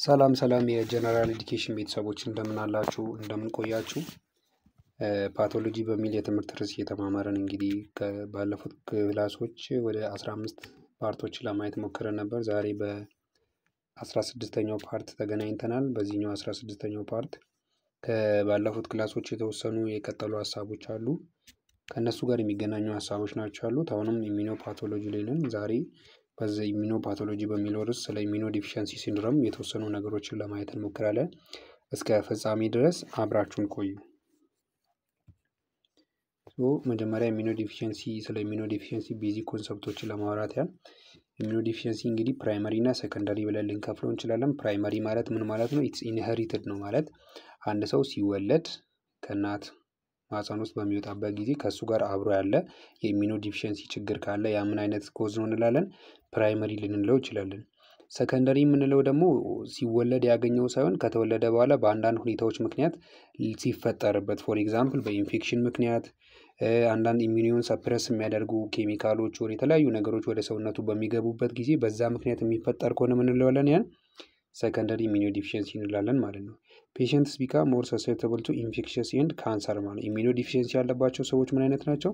ሰላም የጀነራል ኤዱኬሽን ቤተሰቦች እንደምን አላችሁ እንደምን ቆያችሁ? ፓቶሎጂ በሚል የትምህርት ርዕስ እየተማማረን እንግዲህ ባለፉት ክላሶች ወደ 15 ፓርቶችን ለማየት ሞክረን ነበር። ዛሬ በ16ኛው ፓርት ተገናኝተናል። በዚህኛው 16ኛው ፓርት ከባለፉት ክላሶች የተወሰኑ የቀጠሉ ሀሳቦች አሉ። ከነሱ ጋር የሚገናኙ ሀሳቦች ናቸው ያሉት። አሁንም ኢሚኖ ፓቶሎጂ ላይ ነን። ዛሬ በዚህ ኢሚኖ ፓቶሎጂ በሚለው ርዕስ ስለ ኢሚኖ ዲፊሸንሲ ሲንድሮም የተወሰኑ ነገሮችን ለማየት እንሞክራለን። እስከ ፍጻሜ ድረስ አብራችሁን ቆዩ። መጀመሪያ ኢሚኖ ዲፊሸንሲ ስለ ኢሚኖ ዲፊሸንሲ ቤዚክ ኮንሰፕቶችን ለማውራት ያህል ኢሚኖ ዲፊሸንሲ እንግዲህ ፕራይመሪ እና ሰከንዳሪ ብለን ልንከፍለው እንችላለን። ፕራይመሪ ማለት ምን ማለት ነው? ኢትስ ኢንሄሪትድ ነው ማለት አንድ ሰው ሲወለድ ከእናት ማህፀን ውስጥ በሚወጣበት ጊዜ ከሱ ጋር አብሮ ያለ የኢሚኖ ዲፊሸንሲ ችግር ካለ ያ ምን አይነት ኮዝ ነው እንላለን? ፕራይመሪ ልንለው እንችላለን። ሰከንደሪ የምንለው ደግሞ ሲወለድ ያገኘው ሳይሆን ከተወለደ በኋላ በአንዳንድ ሁኔታዎች ምክንያት ሲፈጠርበት፣ ፎር ኤግዛምፕል በኢንፌክሽን ምክንያት አንዳንድ ኢሚኒዮን ሰፕረስ የሚያደርጉ ኬሚካሎች ወደ የተለያዩ ነገሮች ወደ ሰውነቱ በሚገቡበት ጊዜ በዛ ምክንያት የሚፈጠር ከሆነ ምን እንለዋለን? ያን ሰከንደሪ ኢሚኖ ዲፊሸንሲ እንላለን ማለት ነው። ፔሸንትስ ቢካም ሞር ሰሴፕተብል ቱ ኢንፌክሽስ ኤንድ ካንሰር ማለት ኢሚኖ ዲፊሸንሲ ያለባቸው ሰዎች ምን አይነት ናቸው?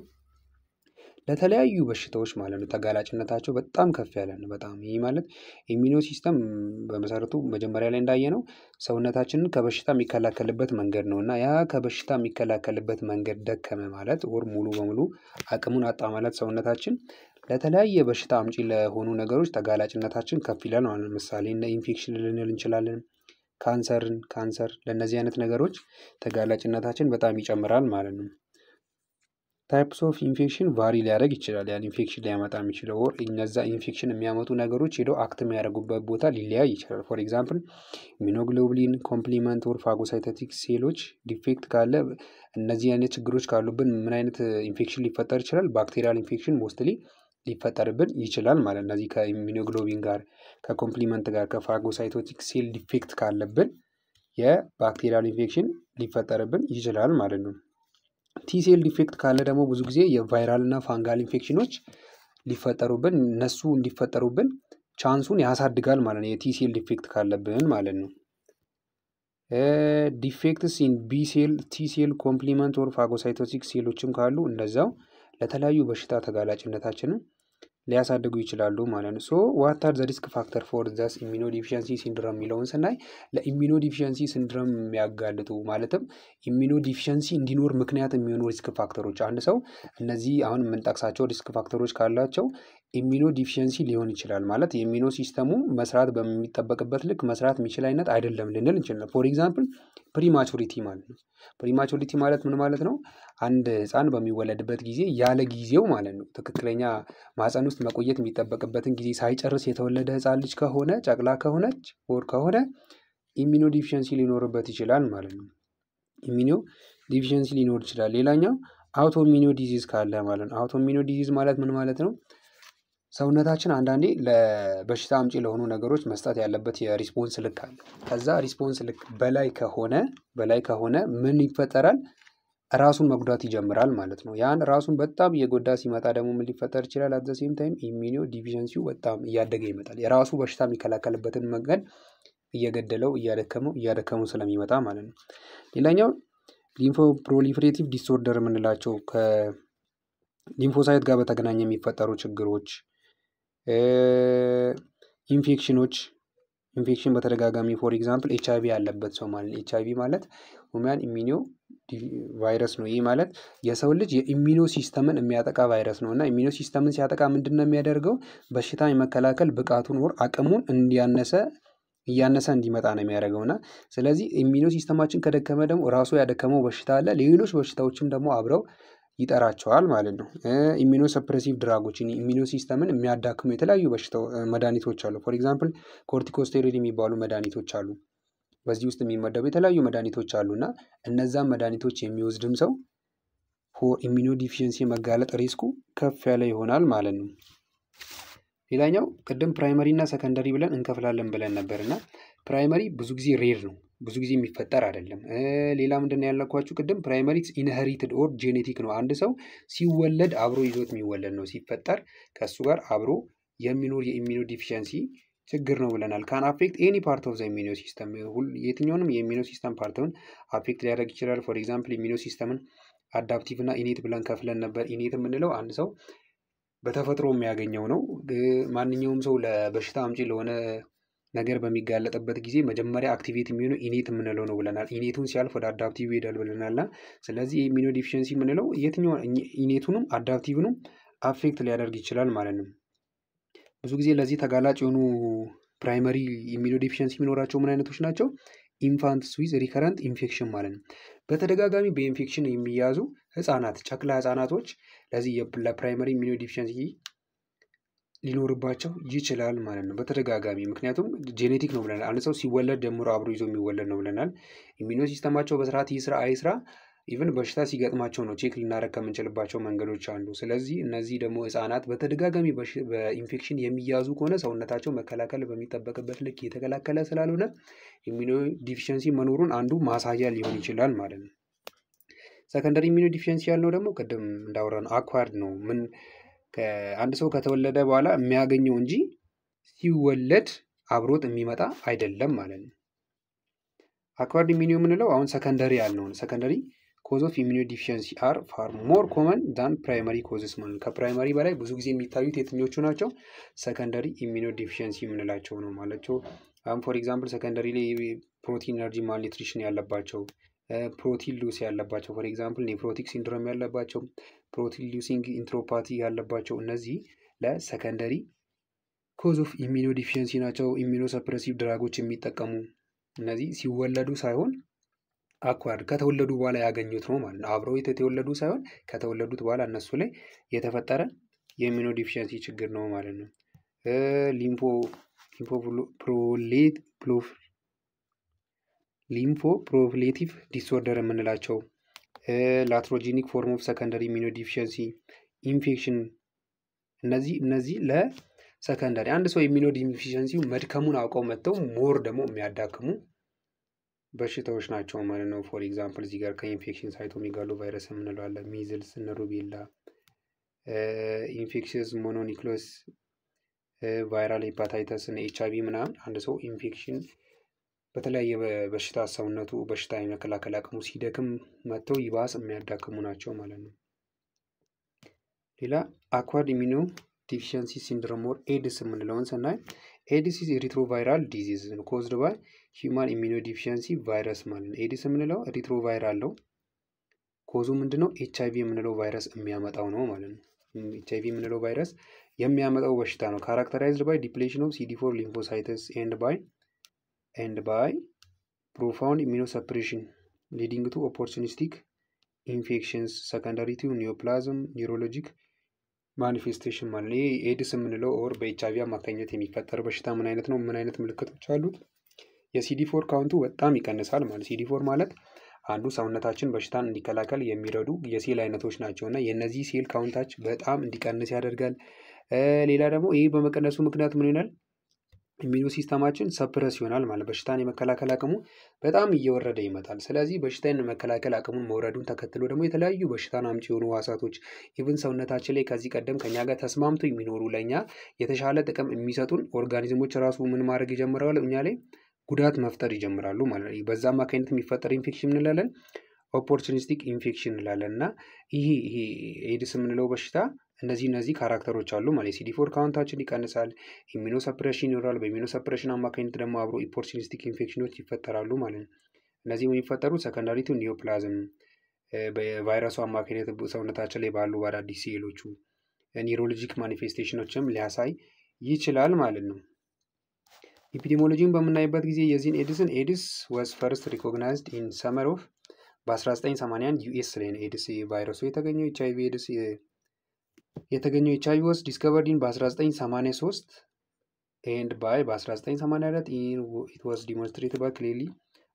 ለተለያዩ በሽታዎች ማለት ነው ተጋላጭነታቸው በጣም ከፍ ያለ ነው። በጣም ይህ ማለት ኢሚኖ ሲስተም በመሰረቱ መጀመሪያ ላይ እንዳየነው ሰውነታችንን ከበሽታ የሚከላከልበት መንገድ ነው እና ያ ከበሽታ የሚከላከልበት መንገድ ደከመ ማለት ወር ሙሉ በሙሉ አቅሙን አጣ ማለት ሰውነታችን ለተለያየ በሽታ አምጪ ለሆኑ ነገሮች ተጋላጭነታችን ከፍ ይላል ማለት ነው። ለምሳሌ እነ ኢንፌክሽን ልንል እንችላለን። ካንሰር ለእነዚህ አይነት ነገሮች ተጋላጭነታችን በጣም ይጨምራል ማለት ነው። ታይፕስ ኦፍ ኢንፌክሽን ቫሪ ሊያደርግ ይችላል። ያን ኢንፌክሽን ሊያመጣ የሚችለው ወር እነዛ ኢንፌክሽን የሚያመጡ ነገሮች ሄደው አክት የሚያደርጉበት ቦታ ሊለያይ ይችላል። ፎር ኤግዛምፕል ኢሚኖግሎቡሊን ኮምፕሊመንት ወር ፋጎሳይቶቲክ ሴሎች ዲፌክት ካለ እነዚህ አይነት ችግሮች ካሉብን ምን አይነት ኢንፌክሽን ሊፈጠር ይችላል? ባክቴሪያል ኢንፌክሽን ሞስትሊ ሊፈጠርብን ይችላል ማለት እነዚህ ከኢሚኖግሎቢን ጋር ከኮምፕሊመንት ጋር ከፋጎሳይቶቲክ ሴል ዲፌክት ካለብን የባክቴሪያል ኢንፌክሽን ሊፈጠርብን ይችላል ማለት ነው። ቲሴል ዲፌክት ካለ ደግሞ ብዙ ጊዜ የቫይራል እና ፋንጋል ኢንፌክሽኖች ሊፈጠሩብን እነሱ እንዲፈጠሩብን ቻንሱን ያሳድጋል ማለት ነው። የቲሴል ዲፌክት ካለብን ማለት ነው። ዲፌክትስ ኢን ቢሴል ቲሴል ኮምፕሊመንት ኦር ፋጎሳይቶቲክ ሴሎችም ካሉ እንደዛው ለተለያዩ በሽታ ተጋላጭነታችንን ሊያሳድጉ ይችላሉ ማለት ነው። ሶ ዋት አር ዘ ሪስክ ፋክተር ፎር ዘስ ኢሚኖ ዲፊሸንሲ ሲንድሮም የሚለውን ስናይ ለኢሚኖ ዲፊሸንሲ ሲንድሮም የሚያጋልጡ ማለትም ኢሚኖ ዲፊሸንሲ እንዲኖር ምክንያት የሚሆኑ ሪስክ ፋክተሮች አንድ ሰው እነዚህ አሁን የምንጠቅሳቸው ሪስክ ፋክተሮች ካላቸው ኢሚኖ ዲፊሸንሲ ሊሆን ይችላል ማለት የኢሚኖ ሲስተሙ መስራት በሚጠበቅበት ልክ መስራት የሚችል አይነት አይደለም ልንል እንችላለን። ፎር ኤግዛምፕል ፕሪማቹሪቲ ማለት ነው። ፕሪማቹሪቲ ማለት ምን ማለት ነው? አንድ ህፃን በሚወለድበት ጊዜ ያለ ጊዜው ማለት ነው ትክክለኛ ማህፀን ውስጥ መቆየት የሚጠበቅበትን ጊዜ ሳይጨርስ የተወለደ ህፃን ልጅ ከሆነ ጨቅላ ከሆነች ወር ከሆነ ኢሚኖ ዲፊሸንሲ ሊኖርበት ይችላል ማለት ነው። ኢሚኖ ዲፊሸንሲ ሊኖር ይችላል። ሌላኛው አውቶ ኢሚኖ ዲዚዝ ካለ ማለት ነው። አውቶ ኢሚኖ ዲዚዝ ማለት ምን ማለት ነው? ሰውነታችን አንዳንዴ ለበሽታ አምጪ ለሆኑ ነገሮች መስጠት ያለበት የሪስፖንስ ልክ አለ። ከዛ ሪስፖንስ ልክ በላይ ከሆነ ምን ይፈጠራል? ራሱን መጉዳት ይጀምራል ማለት ነው። ያን ራሱን በጣም እየጎዳ ሲመጣ ደግሞ ምን ሊፈጠር ይችላል? አት ዘ ሴም ታይም ኢሚኖ ዲፊሸንሲው በጣም እያደገ ይመጣል። የራሱ በሽታ የሚከላከልበትን መንገድ እየገደለው እያደከመው ስለሚመጣ ማለት ነው። ሌላኛው ሊምፎ ፕሮሊፌሬቲቭ ዲስኦርደር የምንላቸው ከሊምፎሳይት ጋር በተገናኘ የሚፈጠሩ ችግሮች፣ ኢንፌክሽን በተደጋጋሚ ፎር ኤግዛምፕል ኤችአይቪ ያለበት ሰው ማለት ነው። ኤችአይቪ ማለት ሁማን ኢሚኖ ቫይረስ ነው። ይህ ማለት የሰው ልጅ የኢሚኖ ሲስተምን የሚያጠቃ ቫይረስ ነው እና ኢሚኖ ሲስተምን ሲያጠቃ ምንድን ነው የሚያደርገው? በሽታ የመከላከል ብቃቱን ወር አቅሙን እያነሰ እንዲመጣ ነው የሚያደርገው እና ስለዚህ ኢሚኖ ሲስተማችን ከደከመ ደግሞ ራሱ ያደከመው በሽታ አለ፣ ሌሎች በሽታዎችም ደግሞ አብረው ይጠራቸዋል ማለት ነው። ኢሚኖ ሰፕሬሲቭ ድራጎችን ኢሚኖ ሲስተምን የሚያዳክሙ የተለያዩ በሽታው መድኃኒቶች አሉ። ፎር ኤግዛምፕል ኮርቲኮስቴሮይድ የሚባሉ መድኃኒቶች አሉ። በዚህ ውስጥ የሚመደቡ የተለያዩ መድኃኒቶች አሉ እና እነዛን መድኃኒቶች የሚወስድም ሰው ፎር ኢሚኖ ዲፊሸንሲ መጋለጥ ሪስኩ ከፍ ያለ ይሆናል ማለት ነው። ሌላኛው ቅድም ፕራይመሪ እና ሰከንደሪ ብለን እንከፍላለን ብለን ነበር እና ፕራይመሪ ብዙ ጊዜ ሬር ነው፣ ብዙ ጊዜ የሚፈጠር አይደለም። ሌላ ምንድነው ያልኳችሁ ቅድም? ፕራይመሪ ኢንሄሪትድ ኦር ጄኔቲክ ነው። አንድ ሰው ሲወለድ አብሮ ይዞት የሚወለድ ነው። ሲፈጠር ከእሱ ጋር አብሮ የሚኖር የኢሚኖ ዲፊሸንሲ ችግር ነው ብለናል። ካን አፌክት ኤኒ ፓርት ኦፍ ዘ ኢሚኖ ሲስተም የትኛውንም የኢሚኖ ሲስተም ፓርትን አፌክት ሊያደርግ ይችላል። ፎር ኤግዛምፕል ኢሚኖ ሲስተምን አዳፕቲቭ እና ኢኔት ብለን ከፍለን ነበር። ኢኔት የምንለው አንድ ሰው በተፈጥሮ የሚያገኘው ነው። ማንኛውም ሰው ለበሽታ አምጪ ለሆነ ነገር በሚጋለጥበት ጊዜ መጀመሪያ አክቲቬት የሚሆነው ኢኔት የምንለው ነው ብለናል። ኢኔቱን ሲያልፍ ወደ አዳፕቲቭ ይሄዳል ብለናልና ስለዚህ ኢሚኖ ዲፊሽንሲ የምንለው የትኛው ኢኔቱንም አዳፕቲቭንም አፌክት ሊያደርግ ይችላል ማለት ነው። ብዙ ጊዜ ለዚህ ተጋላጭ የሆኑ ፕራይመሪ ኢሚኖ ዲፊሽንሲ የሚኖራቸው ምን አይነቶች ናቸው? ኢንፋንትስ ዊዝ ሪከረንት ኢንፌክሽን ማለት ነው። በተደጋጋሚ በኢንፌክሽን የሚያዙ ህጻናት፣ ጨቅላ ህጻናቶች ለዚህ ለፕራይመሪ ኢሚኖ ዲፊሽንሲ ሊኖርባቸው ይችላል ማለት ነው በተደጋጋሚ። ምክንያቱም ጄኔቲክ ነው ብለናል። አንድ ሰው ሲወለድ ጀምሮ አብሮ ይዞ የሚወለድ ነው ብለናል። ኢሚኖ ሲስተማቸው በስርዓት ይስራ አይስራ ኢቨን በሽታ ሲገጥማቸው ነው ቼክ ልናደርግ ከምንችልባቸው መንገዶች አንዱ። ስለዚህ እነዚህ ደግሞ ህጻናት በተደጋጋሚ በኢንፌክሽን የሚያዙ ከሆነ ሰውነታቸው መከላከል በሚጠበቅበት ልክ የተከላከለ ስላልሆነ ኢሚኖ ዲፊሽንሲ መኖሩን አንዱ ማሳያ ሊሆን ይችላል ማለት ነው። ሰከንደሪ ኢሚኖ ዲፊሽንሲ ያልነው ደግሞ ቅድም እንዳወራን አኳርድ ነው። ምን አንድ ሰው ከተወለደ በኋላ የሚያገኘው እንጂ ሲወለድ አብሮት የሚመጣ አይደለም ማለት ነው። አኳርድ ኢሚኖ የምንለው አሁን ሰከንደሪ ያልነው ነው። ሰከንደሪ ኮዝ ኦፍ ኢሚኖ ዲፊሽንሲ አር ፋር ሞር ኮመን ዳን ፕራይመሪ ኮዝስ ማለት ነው። ከፕራይመሪ በላይ ብዙ ጊዜ የሚታዩት የትኞቹ ናቸው? ሰከንደሪ ኢሚኖ ዲፊሽንሲ የምንላቸው ነው ማለቸው። አሁን ፎር ኤግዛምፕል ሰከንደሪ ላይ ፕሮቲን ኤነርጂ ማልኒትሪሽን ያለባቸው፣ ፕሮቲን ሉስ ያለባቸው፣ ፎር ኤግዛምፕል ኔፍሮቲክ ሲንድሮም ያለባቸው፣ ፕሮቲን ሉሲንግ ኢንትሮፓቲ ያለባቸው እነዚህ ለሰከንደሪ ኮዝ ኦፍ ኢሚኖ ዲፊሽንሲ ናቸው። ኢሚኖ ሰፕሬሲቭ ድራጎች የሚጠቀሙ እነዚህ ሲወለዱ ሳይሆን አኳርድ ከተወለዱ በኋላ ያገኙት ነው ማለት ነው። አብረው የተወለዱ ሳይሆን ከተወለዱት በኋላ እነሱ ላይ የተፈጠረ የኢሚኖ ዲፊሽንሲ ችግር ነው ማለት ነው። ሊምፎ ፕሮሌቲቭ ዲስኦርደር የምንላቸው፣ ላትሮጂኒክ ፎርም ኦፍ ሰከንደሪ ኢሚኖ ዲፊሽንሲ፣ ኢንፌክሽን እነዚህ ለሰከንደሪ አንድ ሰው ኢሚኖ ዲፊሽንሲ መድከሙን አውቀው መጥተው ሞር ደግሞ የሚያዳክሙ በሽታዎች ናቸው ማለት ነው። ፎር ኤግዛምፕል እዚህ ጋር ከኢንፌክሽን ሳይቶሜጋሎ ቫይረስ የምንለው አለ፣ ሚዝልስ፣ ሩቤላ፣ ኢንፌክሽስ ሞኖኒክሎስ፣ ቫይራል ሄፓታይተስ እና ኤችአይቪ ምናምን አንድ ሰው ኢንፌክሽን በተለያየ በሽታ ሰውነቱ በሽታ የመከላከል አቅሙ ሲደክም መጥተው ይባስ የሚያዳክሙ ናቸው ማለት ነው። ሌላ አኳርድ ኢሚኖ ዲፊሽንሲ ሲንድሮም ኦር ኤድስ የምንለውን ስናይ ኤድስ ኢዝ ሪትሮቫይራል ዲዚዝ ኮዝድ ባይ ሂውማን ኢሚኖ ዲፊሽንሲ ቫይረስ ማለት ነው። ኤድስ የምንለው ሪትሮቫይራል ነው። ኮዙ ምንድነው? ኤችአይቪ የምንለው ቫይረስ የሚያመጣው ነው ማለት ነው። ኤችአይቪ የምንለው ቫይረስ የሚያመጣው በሽታ ነው። ካራክተራይዝድ ባይ ዲፕሌሽን ኦፍ CD4 ሊምፎሳይትስ ኤንድ ባይ ፕሮፋውንድ ኢሚኖ ሰፕሬሽን ሊዲንግ ቱ ኦፖርቹኒስቲክ ኢንፌክሽንስ ሰከንዳሪ ቱ ኒዮፕላዝም ኒውሮሎጂክ ማኒፌስቴሽን ማለት ነው። ይሄ ኤድስ የምንለው ኦር በኤችአይቪ አማካኝነት የሚፈጠር በሽታ ምን አይነት ነው? ምን አይነት ምልክቶች አሉት? የሲዲ4 ካውንቱ በጣም ይቀንሳል ማለት CD4 ማለት አንዱ ሰውነታችን በሽታን እንዲከላከል የሚረዱ የሴል አይነቶች ናቸው እና የነዚህ ሴል ካውንታች በጣም እንዲቀንስ ያደርጋል። ሌላ ደግሞ ይህ በመቀነሱ ምክንያት ምን ይሆናል? ኢሚኖ ሲስተማችን ሰፕረስ ይሆናል ማለት በሽታን የመከላከል አቅሙ በጣም እየወረደ ይመጣል። ስለዚህ በሽታን የመከላከል አቅሙን መውረዱን ተከትሎ ደግሞ የተለያዩ በሽታን አምጪ የሆኑ ህዋሳቶች ኢቭን ሰውነታችን ላይ ከዚህ ቀደም ከኛ ጋር ተስማምቶ የሚኖሩ ለእኛ የተሻለ ጥቅም የሚሰጡን ኦርጋኒዝሞች ራሱ ምን ማድረግ ይጀምራሉ? እኛ ላይ ጉዳት መፍጠር ይጀምራሉ ማለት ነው። በዛ አማካኝነት የሚፈጠር ኢንፌክሽን እንላለን ኦፖርቹኒስቲክ ኢንፌክሽን እንላለን እና ይሄ ኤድስ የምንለው በሽታ እነዚህ ካራክተሮች አሉ ማለት CD4 ካውንታችን ይቀንሳል፣ ኢሚኖ ሰፕሬሽን ይኖራል። በኢሚኖ ሰፕሬሽን አማካኝነት ደግሞ አብሮ ኦፖርቹኒስቲክ ኢንፌክሽኖች ይፈጠራሉ ማለት ነው። እነዚህ የሚፈጠሩ ሰከንዳሪ ቱ ኒዮፕላዝም በቫይረሱ አማካኝነት ሰውነታችን ላይ ባሉ አዳዲስ ሴሎቹ ኒውሮሎጂክ ማኒፌስቴሽኖችም ሊያሳይ ይችላል ማለት ነው። ኢፒዲሞሎጂን በምናይበት ጊዜ የዚህን ኤድስ ዋዝ ፈርስት ሪኮግናይዝድ ኢን ሰመር ኦፍ በ1981 ዩኤስ ላይ ነው ኤድስ ቫይረሱ የተገኘው። ኤችአይቪ ኤድስ የተገኘው ኤችአይቪ ዋዝ ዲስከቨርድ ኢን በ1983 ኤንድ ባይ በ1984 ኢት ዋዝ ዲሞንስትሬትድ ባይ ክሊርሊ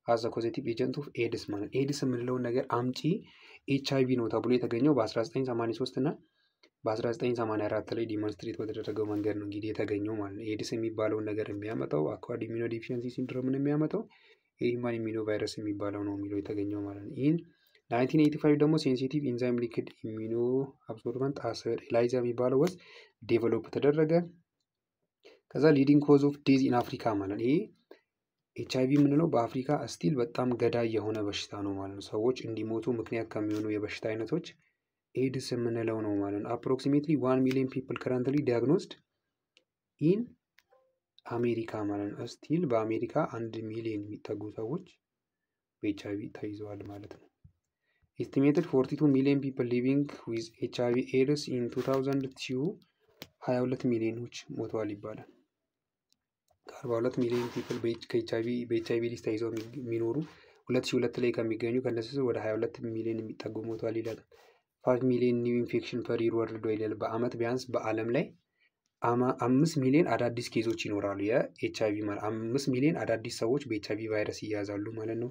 አዝ አ ኮዜቲቭ ኤጀንት ኦፍ ኤድስ ማለት ኤድስ የምንለውን ነገር አምጪ ኤችአይቪ ነው ተብሎ የተገኘው በ1983 እና በ1984 ላይ ዲሞንስትሬት በተደረገው መንገድ ነው እንግዲህ የተገኘው ማለት ነው። ኤድስ የሚባለውን ነገር የሚያመጣው አኳርድ ኢሚኖ ዲፊሽንሲ ሲንድሮምን የሚያመጣው የሂውማን ኢሚኖ ቫይረስ የሚባለው ነው የሚለው የተገኘው ማለት ነው። ይህን 1985 ደግሞ ሴንሲቲቭ ኢንዛይም ሊክድ ኢሚኖ አብሶርባንት አሰር ኤላይዛ የሚባለው ወዝ ዴቨሎፕ ተደረገ። ከዛ ሊዲንግ ኮዝ ኦፍ ዴዝ ኢን አፍሪካ ማለት ይሄ ኤችአይቪ የምንለው በአፍሪካ ስቲል በጣም ገዳይ የሆነ በሽታ ነው ማለት ነው። ሰዎች እንዲሞቱ ምክንያት ከሚሆኑ የበሽታ አይነቶች ኤድስ የምንለው ነው ማለት ነው። አፕሮክሲሜትሊ 1 ሚሊዮን ፒፕል ከረንትሊ ዲያግኖስድ ኢን አሜሪካ ማለት ነው። ስቲል በአሜሪካ 1 ሚሊዮን የሚጠጉ ሰዎች በኤችአይቪ ተይዘዋል ማለት ነው። ኤስቲሜትድ 42 ሚሊዮን ፒፕል ሊቪንግ ዊዝ ኤችአይቪ ኤድስ ኢን 2002 22 ሚሊዮኖች ሞተዋል ይባላል። ከ42 ሚሊዮን ፒፕል በኤችአይቪ ሊስት ተይዘው የሚኖሩ 2002 ላይ ከሚገኙ ከነሱ ወደ 22 ሚሊዮን የሚጠጉ ሞተዋል ይላል። 5 ሚሊዮን ኒው ኢንፌክሽን ፐር ይር ወርልድ ዋይድ በአመት ቢያንስ በአለም ላይ 5 ሚሊዮን አዳዲስ ኬዞች ይኖራሉ። የኤችአይቪ ማለት 5 ሚሊዮን አዳዲስ ሰዎች በኤችአይቪ ቫይረስ ይያዛሉ ማለት ነው።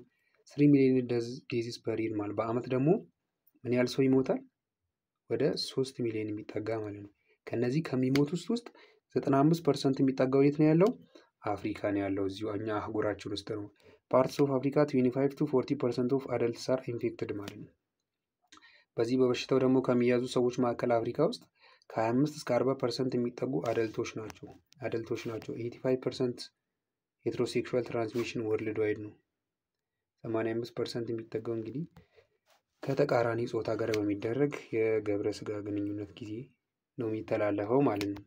3 ሚሊዮን ዲዚዝ ፐር ይር ማለት በአመት ደግሞ ምን ያህል ሰው ይሞታል? ወደ 3 ሚሊዮን የሚጠጋ ማለት ነው። ከነዚህ ከሚሞቱት ውስጥ 95% የሚጠጋው የት ነው ያለው? አፍሪካ ነው ያለው፣ እዚሁ እኛ አህጉራችን ውስጥ ነው። ፓርትስ ኦፍ አፍሪካ 25 to 40% ኦፍ አደልትስ አር ኢንፌክትድ ማለት ነው። በዚህ በበሽታው ደግሞ ከሚያዙ ሰዎች መካከል አፍሪካ ውስጥ ከ25 እስከ 40% የሚጠጉ አደልቶች ናቸው። 85% ሄትሮሴክሹዋል ትራንስሚሽን ወርልድ ዋይድ ነው። 85% የሚጠጋው እንግዲህ ከተቃራኒ ጾታ ጋር በሚደረግ የግብረ ስጋ ግንኙነት ጊዜ ነው የሚተላለፈው ማለት ነው።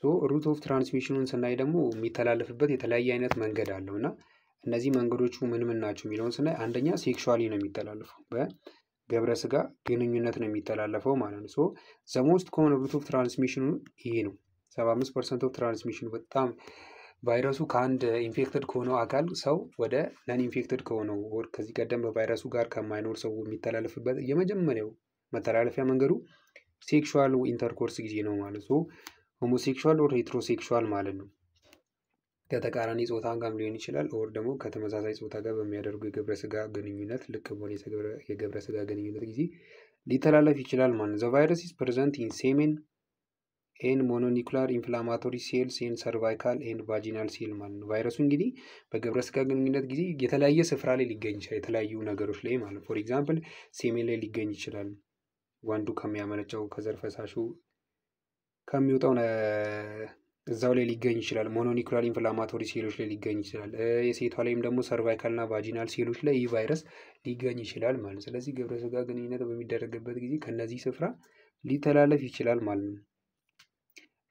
ሶ ሩት ኦፍ ትራንስሚሽኑን ስናይ ደግሞ የሚተላለፍበት የተለያየ አይነት መንገድ አለው እና እነዚህ መንገዶቹ ምን ምን ናቸው የሚለውን ስናይ አንደኛ ሴክሹዋሊ ነው የሚተላለፈው፣ በግብረ ስጋ ግንኙነት ነው የሚተላለፈው ማለት ነው። ሶ ዘ ሞስት ኮመን ሩት ኦፍ ትራንስሚሽኑ ይሄ ነው። 75% ኦፍ ትራንስሚሽኑ በጣም ቫይረሱ ከአንድ ኢንፌክትድ ከሆነው አካል ሰው ወደ ነን ኢንፌክትድ ከሆነው ወር ከዚህ ቀደም በቫይረሱ ጋር ከማይኖር ሰው የሚተላለፍበት የመጀመሪያው መተላለፊያ መንገዱ ሴክሹዋል ኢንተርኮርስ ጊዜ ነው ማለት ነው። ሆሞሴክሹዋል ኦር ሄትሮሴክሹዋል ማለት ነው። ከተቃራኒ ጾታ ጋርም ሊሆን ይችላል፣ ኦር ደግሞ ከተመሳሳይ ጾታ ጋር በሚያደርጉ የግብረ ስጋ ግንኙነት ልክ በሆነ የግብረ ስጋ ግንኙነት ጊዜ ሊተላለፍ ይችላል ማለት ነው። ዘ ቫይረስ ኢዝ ፕሬዘንት ኢን ሴሜን ኤን ሞኖኒኩላር ኢንፍላማቶሪ ሴልስ ኤን ሰርቫይካል ኤን ቫጂናል ሴል ማለት ነው። ቫይረሱ እንግዲህ በግብረ ስጋ ግንኙነት ጊዜ የተለያየ ስፍራ ላይ ሊገኝ ይችላል፣ የተለያዩ ነገሮች ላይ ማለት ነው። ፎር ኤግዛምፕል ሴሜን ላይ ሊገኝ ይችላል፣ ወንዱ ከሚያመነጨው ከዘር ፈሳሹ ከሚወጣው እዛው ላይ ሊገኝ ይችላል። ሞኖኒኩላር ኢንፍላማቶሪ ሴሎች ላይ ሊገኝ ይችላል። የሴቷ ላይም ደግሞ ሰርቫይካል እና ቫጂናል ሴሎች ላይ ይህ ቫይረስ ሊገኝ ይችላል ማለት ነው። ስለዚህ ግብረ ስጋ ግንኙነት በሚደረግበት ጊዜ ከነዚህ ስፍራ ሊተላለፍ ይችላል ማለት ነው።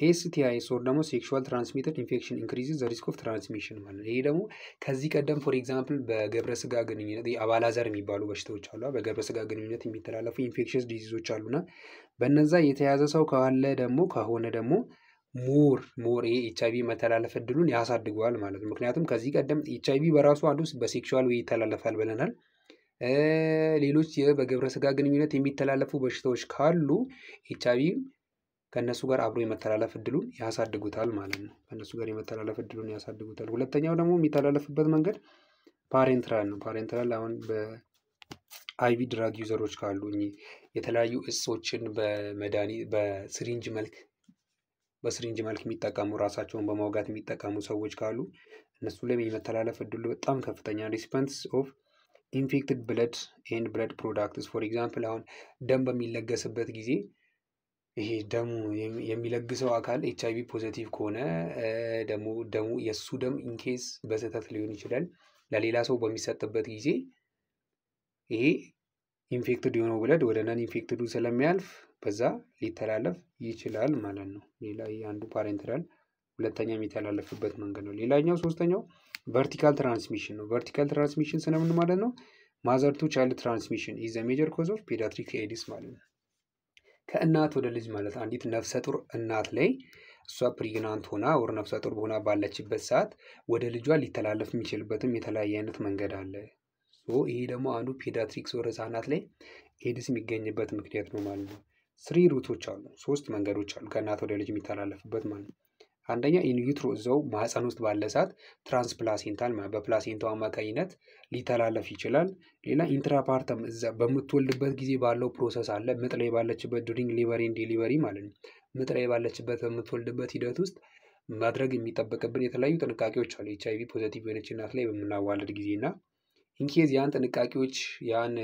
ኤስቲአይ ኦር ደግሞ ሴክሹዋል ትራንስሚትድ ኢንፌክሽን ኢንክሪዝስ ዘ ሪስክ ኦፍ ትራንስሚሽን ማለት ነው። ይሄ ደግሞ ከዚህ ቀደም ፎር ኤግዛምፕል በግብረ ስጋ ግንኙነት አባላዘር የሚባሉ በሽታዎች አሉ፣ በግብረ ስጋ ግንኙነት የሚተላለፉ ኢንፌክሽስ ዲዚዞች አሉና በነዛ የተያዘ ሰው ካለ ደግሞ ከሆነ ደግሞ ሞር ይሄ ኤችአይቪ መተላለፍ እድሉን ያሳድገዋል ማለት ነው። ምክንያቱም ከዚህ ቀደም ኤችአይቪ በራሱ አንዱ በሴክሹዋል ወይ ይተላለፋል ብለናል። ሌሎች በግብረ ስጋ ግንኙነት የሚተላለፉ በሽታዎች ካሉ ኤችአይቪ ከእነሱ ጋር አብሮ የመተላለፍ እድሉን ያሳድጉታል ማለት ነው። ከእነሱ ጋር የመተላለፍ እድሉን ያሳድጉታል። ሁለተኛው ደግሞ የሚተላለፍበት መንገድ ፓሬንትራል ነው። ፓሬንትራል አሁን በአይቪ ድራግ ዩዘሮች ካሉ የተለያዩ እጾችን በስሪንጅ መልክ የሚጠቀሙ ራሳቸውን በማውጋት የሚጠቀሙ ሰዎች ካሉ እነሱ ላይ የመተላለፍ እድሉ በጣም ከፍተኛ። ሪሲፐንትስ ኦፍ ኢንፌክትድ ብለድ ኤንድ ብለድ ፕሮዳክትስ ፎር ኤግዛምፕል አሁን ደም በሚለገስበት ጊዜ ይሄ ደሙ የሚለግሰው አካል ኤችአይቪ ፖዚቲቭ ከሆነ ደሙ የእሱ ደም ኢንኬስ በስህተት ሊሆን ይችላል ለሌላ ሰው በሚሰጥበት ጊዜ ይሄ ኢንፌክትድ የሆነው ብለድ ወደ ነን ኢንፌክትዱ ስለሚያልፍ በዛ ሊተላለፍ ይችላል ማለት ነው። ሌላ አንዱ ፓሬንትራል ሁለተኛ የሚተላለፍበት መንገድ ነው። ሌላኛው ሶስተኛው ቨርቲካል ትራንስሚሽን ነው። ቨርቲካል ትራንስሚሽን ስለምን ማለት ነው? ማዘር ቱ ቻይልድ ትራንስሚሽን ኢዝ ዘ ሜጀር ኮዝ ኦፍ ፔዲያትሪክ ኤዲስ ማለት ነው። ከእናት ወደ ልጅ ማለት አንዲት ነፍሰ ጡር እናት ላይ እሷ ፕሪግናንት ሆና ወር ነፍሰ ጡር ሆና ባለችበት ሰዓት ወደ ልጇ ሊተላለፍ የሚችልበትም የተለያየ አይነት መንገድ አለ። ይሄ ደግሞ አንዱ ፔዲያትሪክስ ወር ህጻናት ላይ ኤድስ የሚገኝበት ምክንያት ነው ማለት ነው። 3 ሩቶች አሉ፣ 3 መንገዶች አሉ ከእናት ወደ ልጅ የሚተላለፍበት ማለት ነው። አንደኛ ኢንዩትሮ እዛው ማህፀን ውስጥ ባለ ሰዓት ትራንስፕላሴንታል ማለት በፕላሴንታው አማካኝነት ሊተላለፍ ይችላል። ሌላ ኢንትራፓርተም እዛ በምትወልድበት ጊዜ ባለው ፕሮሰስ አለ፣ ምጥ ላይ ባለችበት ዱሪንግ ሊቨሪ ኤንድ ዴሊቨሪ ማለት ነው። ምጥ ላይ ባለችበት በምትወልድበት ሂደት ውስጥ ማድረግ የሚጠበቅብን የተለያዩ ጥንቃቄዎች አሉ። ኤችአይቪ ፖዚቲቭ የሆነች እናት ላይ በምናዋልድ ጊዜ እና ኢንኬዝ ያን ጥንቃቄዎች ያን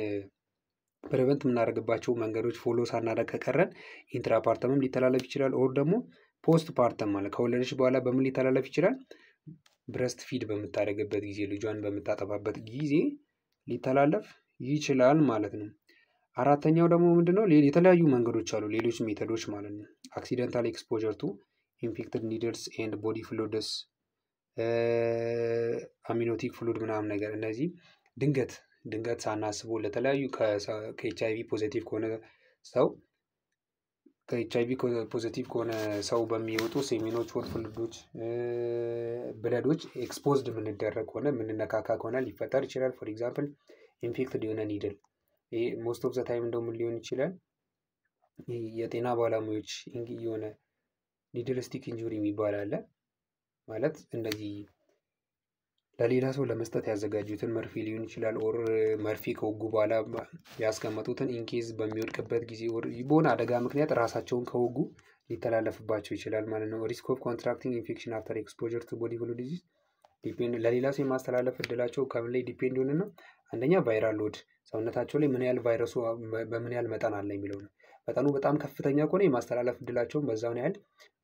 ፕሪቨንት የምናደርግባቸው መንገዶች ፎሎ ሳናደርግ ከቀረን ኢንትራፓርተምም ሊተላለፍ ይችላል። ኦር ደግሞ ፖስት ፓርተም ማለት ከወለደች በኋላ በምን ሊተላለፍ ይችላል? ብረስት ፊድ በምታደርግበት ጊዜ ልጇን በምታጠባበት ጊዜ ሊተላለፍ ይችላል ማለት ነው። አራተኛው ደግሞ ምንድነው? የተለያዩ መንገዶች አሉ፣ ሌሎች ሜተዶች ማለት ነው። አክሲደንታል ኤክስፖዠር ቱ ኢንፌክትድ ኒድልስ ኤንድ ቦዲ ፍሉይድስ አሚኖቲክ ፍሉድ ምናምን ነገር እነዚህ ድንገት ሳናስበው ለተለያዩ ከኤች አይቪ ፖዚቲቭ ከሆነ ሰው በሚወጡ ሴሚኖች፣ ወር ፍሉዶች፣ ብለዶች ኤክስፖዝድ የምንደረግ ከሆነ የምንነካካ ከሆነ ሊፈጠር ይችላል። ፎር ኤግዛምፕል ኢንፌክትድ የሆነ ኒድል፣ ይሄ ሞስት ኦፍ ዘ ታይም እንደውም ሊሆን ይችላል የጤና ባለሙያዎች የሆነ ኒድል ስቲክ ኢንጁሪ የሚባል አለ ማለት እንደዚህ ለሌላ ሰው ለመስጠት ያዘጋጁትን መርፌ ሊሆን ይችላል። ኦር መርፌ ከወጉ በኋላ ያስቀመጡትን ኢንኬዝ በሚወድቅበት ጊዜ በሆነ አደጋ ምክንያት ራሳቸውን ከወጉ ሊተላለፍባቸው ይችላል ማለት ነው። ሪስክ ኦፍ ኮንትራክቲንግ ኢንፌክሽን አፍተር ኤክስፖዠር ቱ ቦዲ ፍሉይድ ዲዚዝ ዲፔንድ ለሌላ ሰው የማስተላለፍ እድላቸው ከምን ላይ ዲፔንድ ይሆንና አንደኛ ቫይራል ሎድ ሰውነታቸው ላይ ምን ያህል ቫይረሱ በምን ያህል መጠን አለ የሚለው ነው። መጠኑ በጣም ከፍተኛ ከሆነ የማስተላለፍ እድላቸውን በዛውን ያህል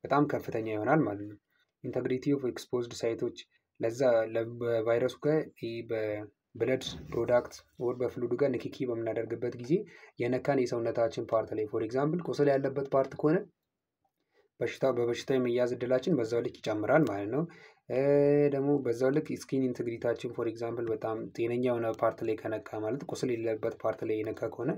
በጣም ከፍተኛ ይሆናል ማለት ነው። ኢንተግሪቲ ኦፍ ኤክስፖዝድ ሳይቶች ለዛ በቫይረሱ ጋር በብለድ ፕሮዳክት ወር በፍሉዱ ጋር ንክኪ በምናደርግበት ጊዜ የነካን የሰውነታችን ፓርት ላይ ፎር ኤግዛምፕል ቁስል ያለበት ፓርት ከሆነ በበሽታው የመያዝ እድላችን በዛው ልክ ይጨምራል ማለት ነው። ደግሞ በዛው ልክ ስኪን ኢንቴግሪታችን ፎር ኤግዛምፕል በጣም ጤነኛ የሆነ ፓርት ላይ ከነካ ማለት ቁስል የሌለበት ፓርት ላይ የነካ ከሆነ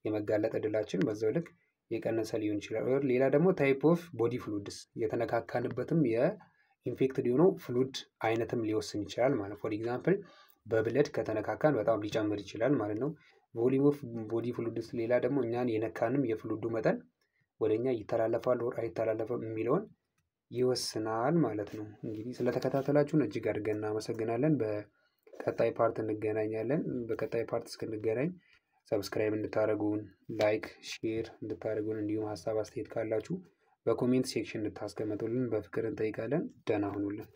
የመጋለጥ እድላችን በዛው ልክ የቀነሰ ሊሆን ይችላል። ሌላ ደግሞ ታይፕ ኦፍ ቦዲ ፍሉድስ የተነካካንበትም የኢንፌክትድ የሆነው ፍሉድ አይነትም ሊወስን ይችላል ማለት ፎር ኤግዛምፕል በብለድ ከተነካካን በጣም ሊጨምር ይችላል ማለት ነው። ቮሊዩም ኦፍ ቦዲ ፍሉድስ ሌላ ደግሞ እኛን የነካንም የፍሉዱ መጠን ወደኛ ይተላለፋል ወር አይተላለፍም የሚለውን ይወስናል ማለት ነው። እንግዲህ ስለተከታተላችሁን እጅግ አድርገን እናመሰግናለን። በቀጣይ ፓርት እንገናኛለን። በቀጣይ ፓርት እስክንገናኝ ሰብስክራይብ እንድታደርጉን፣ ላይክ፣ ሼር እንድታደርጉን እንዲሁም ሀሳብ አስተያየት ካላችሁ በኮሜንት ሴክሽን እንድታስቀምጡልን በፍቅር እንጠይቃለን። ደህና ሁኑልን።